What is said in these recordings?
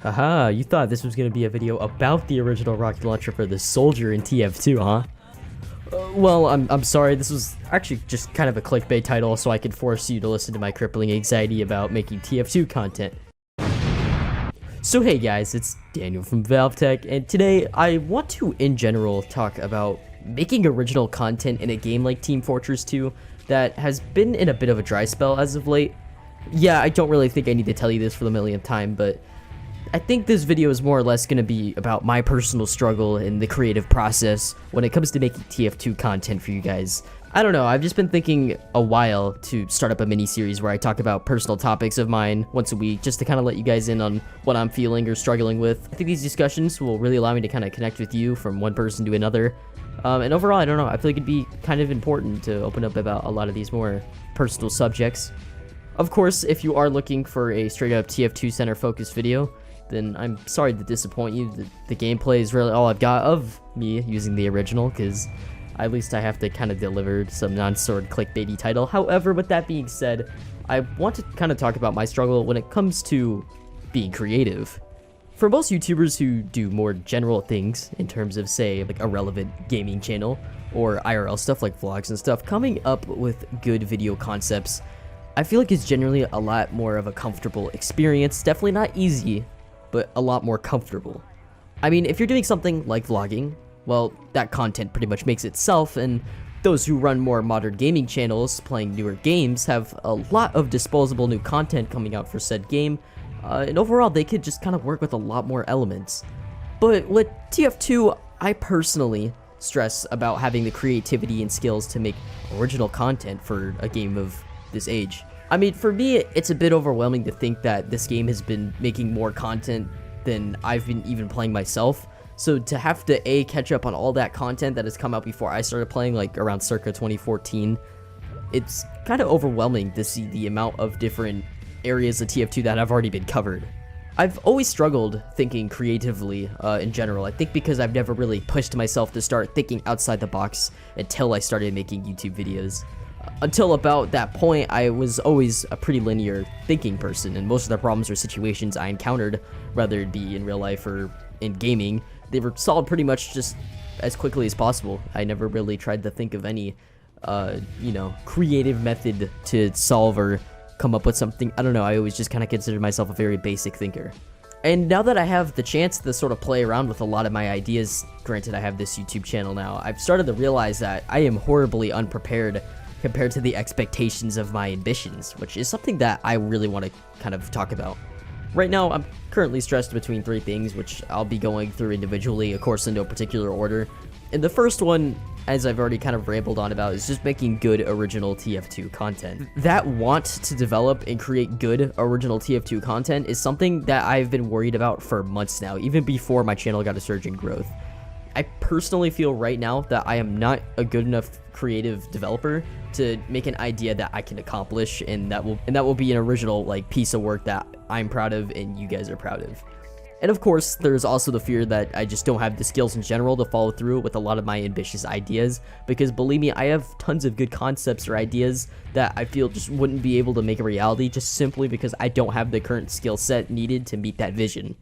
Haha, you thought this was going to be a video about the original rocket launcher for the Soldier in TF2, huh? Well, I'm sorry, this was actually just kind of a clickbait title so I could force you to listen to my crippling anxiety about making TF2 content. So hey guys, it's Daniel from Valve Tech, and today I want to, in general, talk about making original content in a game like Team Fortress 2 that has been in a bit of a dry spell as of late. Yeah, I don't really think I need to tell you this for the millionth time, but I think this video is more or less going to be about my personal struggle in the creative process when it comes to making TF2 content for you guys. I don't know, I've just been thinking a while to start up a mini-series where I talk about personal topics of mine once a week, just to kind of let you guys in on what I'm feeling or struggling with. I think these discussions will really allow me to kind of connect with you from one person to another. And overall, I don't know, I feel like it'd be kind of important to open up about a lot of these more personal subjects. Of course, if you are looking for a straight-up TF2 center focused video, then I'm sorry to disappoint you. The gameplay is really all I've got of me using the original, because at least I have to kind of deliver some non-sword clickbaity title. However, with that being said, I want to kind of talk about my struggle when it comes to being creative. For most YouTubers who do more general things in terms of, say, like a relevant gaming channel or IRL stuff like vlogs and stuff, coming up with good video concepts, I feel like it's generally a lot more of a comfortable experience. Definitely not easy, but a lot more comfortable. I mean, if you're doing something like vlogging, well, that content pretty much makes itself, and those who run more modern gaming channels playing newer games have a lot of disposable new content coming out for said game, and overall they could just kind of work with a lot more elements. But with TF2, I personally stress about having the creativity and skills to make original content for a game of this age. I mean, for me, it's a bit overwhelming to think that this game has been making more content than I've been even playing myself. So to have to catch up on all that content that has come out before I started playing, like around circa 2014, it's kind of overwhelming to see the amount of different areas of TF2 that have already been covered. I've always struggled thinking creatively in general. I think because I've never really pushed myself to start thinking outside the box until I started making YouTube videos. Until about that point, I was always a pretty linear thinking person, and most of the problems or situations I encountered, whether it be in real life or in gaming, they were solved pretty much just as quickly as possible. I never really tried to think of any, creative method to solve or come up with something. I don't know, I always just kind of considered myself a very basic thinker. And now that I have the chance to sort of play around with a lot of my ideas, granted I have this YouTube channel now, I've started to realize that I am horribly unprepared compared to the expectations of my ambitions, which is something that I really want to kind of talk about. Right now, I'm currently stressed between three things, which I'll be going through individually, of course in no particular order. And the first one, as I've already kind of rambled on about, is just making good original TF2 content. That want to develop and create good original TF2 content is something that I've been worried about for months now, even before my channel got a surge in growth. I personally feel right now that I am not a good enough creative developer to make an idea that I can accomplish, and that will be an original piece of work that I'm proud of and you guys are proud of. And of course, there's also the fear that I just don't have the skills in general to follow through with a lot of my ambitious ideas, because believe me, I have tons of good concepts or ideas that I feel just wouldn't be able to make a reality just simply because I don't have the current skill set needed to meet that vision.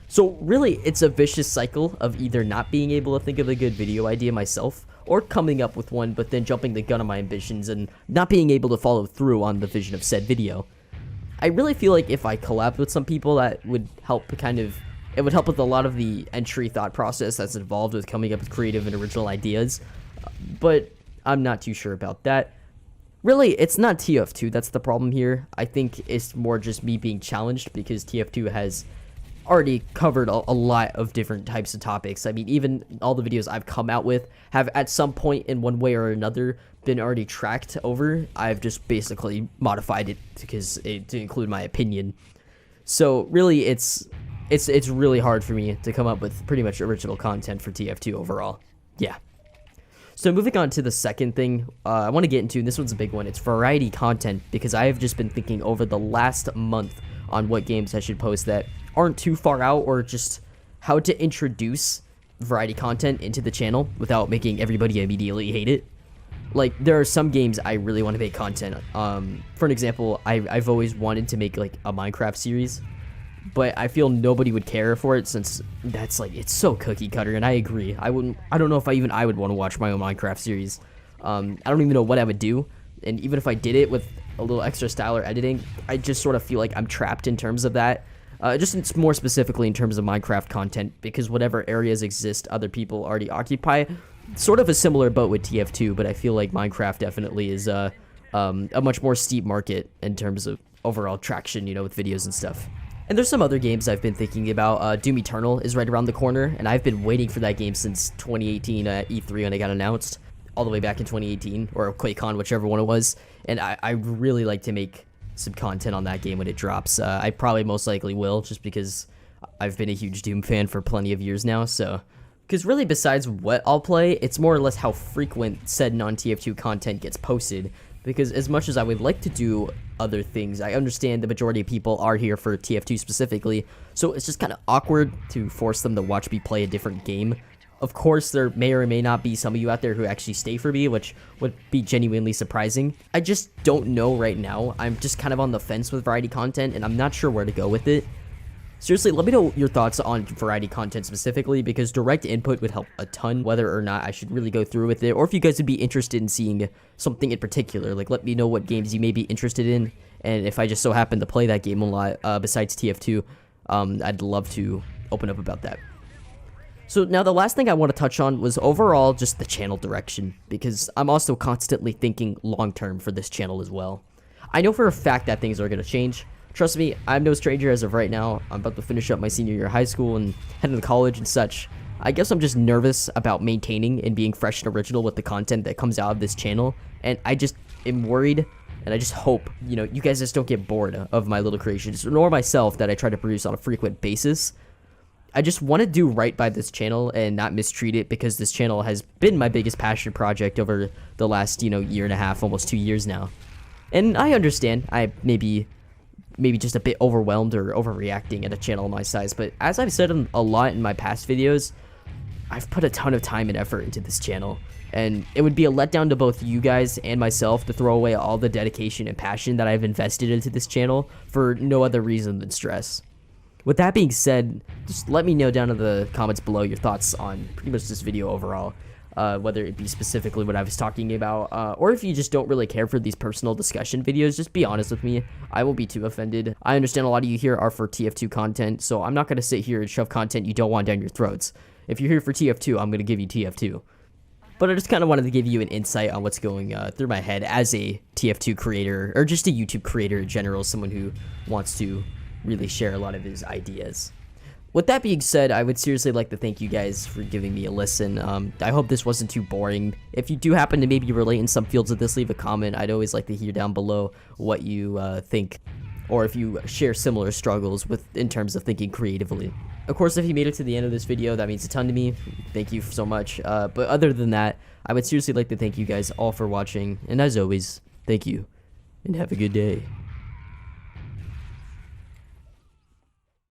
So really, it's a vicious cycle of either not being able to think of a good video idea myself, or coming up with one but then jumping the gun on my ambitions and not being able to follow through on the vision of said video. I really feel like if I collabed with some people, that would help it would help with a lot of the entry thought process that's involved with coming up with creative and original ideas, but I'm not too sure about that. Really, it's not TF2 that's the problem here. I think it's more just me being challenged because TF2 has already covered a lot of different types of topics. I mean, even all the videos I've come out with have at some point in one way or another been already tracked over. I've just basically modified it to include my opinion. So really, it's really hard for me to come up with pretty much original content for TF2 overall. Yeah. So moving on to the second thing I want to get into, and this one's a big one, it's variety content, because I have just been thinking over the last month on what games I should post that aren't too far out, or just how to introduce variety content into the channel without making everybody immediately hate it. Like, there are some games I really want to make content. For an example, I've always wanted to make like a Minecraft series, but I feel nobody would care for it since that's like, it's so cookie cutter, and I agree. I don't know if I would want to watch my own Minecraft series. I don't even know what I would do, and even if I did it with a little extra style or editing, I just sort of feel like I'm trapped in terms of that. Just more specifically in terms of Minecraft content, because whatever areas exist, other people already occupy. Sort of a similar boat with TF2, but I feel like Minecraft definitely is a much more steep market in terms of overall traction, you know, with videos and stuff. And there's some other games I've been thinking about. Doom Eternal is right around the corner, and I've been waiting for that game since 2018 at E3 when it got announced, all the way back in 2018, or QuakeCon, whichever one it was. And I really like to make some content on that game when it drops. I probably most likely will, just because I've been a huge Doom fan for plenty of years now, so... Because really, besides what I'll play, it's more or less how frequent said non-TF2 content gets posted. Because as much as I would like to do other things, I understand the majority of people are here for TF2 specifically, so it's just kind of awkward to force them to watch me play a different game. Of course, there may or may not be some of you out there who actually stay for me, which would be genuinely surprising. I just don't know right now. I'm just kind of on the fence with variety content, and I'm not sure where to go with it. Seriously, let me know your thoughts on variety content specifically, because direct input would help a ton, whether or not I should really go through with it, or if you guys would be interested in seeing something in particular. Like, let me know what games you may be interested in, and if I just so happen to play that game a lot, besides TF2, I'd love to open up about that. So now the last thing I want to touch on was overall just the channel direction, because I'm also constantly thinking long-term for this channel as well. I know for a fact that things are going to change. Trust me, I'm no stranger as of right now. I'm about to finish up my senior year of high school and head into college and such. I guess I'm just nervous about maintaining and being fresh and original with the content that comes out of this channel. And I just am worried, and I just hope, you know, you guys just don't get bored of my little creations, nor myself that I try to produce on a frequent basis. I just want to do right by this channel and not mistreat it, because this channel has been my biggest passion project over the last, you know, year and a half, almost 2 years now. And I understand I maybe just a bit overwhelmed or overreacting at a channel my size, but as I've said a lot in my past videos, I've put a ton of time and effort into this channel, and it would be a letdown to both you guys and myself to throw away all the dedication and passion that I've invested into this channel for no other reason than stress. With that being said, just let me know down in the comments below your thoughts on pretty much this video overall. Whether it be specifically what I was talking about, or if you just don't really care for these personal discussion videos, just be honest with me. I won't be too offended. I understand a lot of you here are for TF2 content, so I'm not going to sit here and shove content you don't want down your throats. If you're here for TF2, I'm going to give you TF2. But I just kind of wanted to give you an insight on what's going through my head as a TF2 creator, or just a YouTube creator in general, someone who wants to really share a lot of his ideas. With that being said, I would seriously like to thank you guys for giving me a listen. I hope this wasn't too boring. If you do happen to maybe relate in some fields of this, leave a comment. I'd always like to hear down below what you think, or if you share similar struggles in terms of thinking creatively. Of course, if you made it to the end of this video, that means a ton to me. Thank you so much. But other than that, I would seriously like to thank you guys all for watching. And as always, thank you, and have a good day.